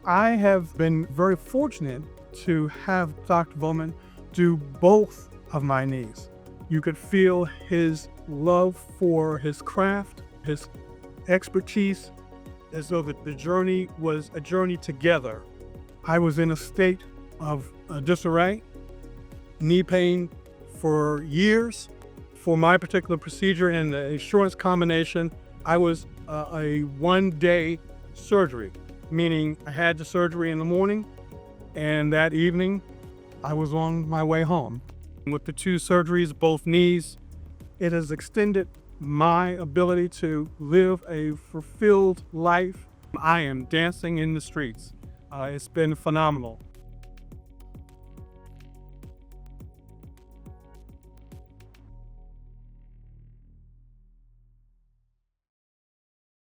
I have been very fortunate to have Dr. Bowman do both of my knees. You could feel his love for his craft, his expertise, as though the journey was a journey together. I was in a state of disarray, knee pain for years. For my particular procedure and the insurance combination, I was a one-day surgery, meaning I had the surgery in the morning, and that evening I was on my way home. With the two surgeries, both knees, it has extended my ability to live a fulfilled life. I am dancing in the streets. It's been phenomenal.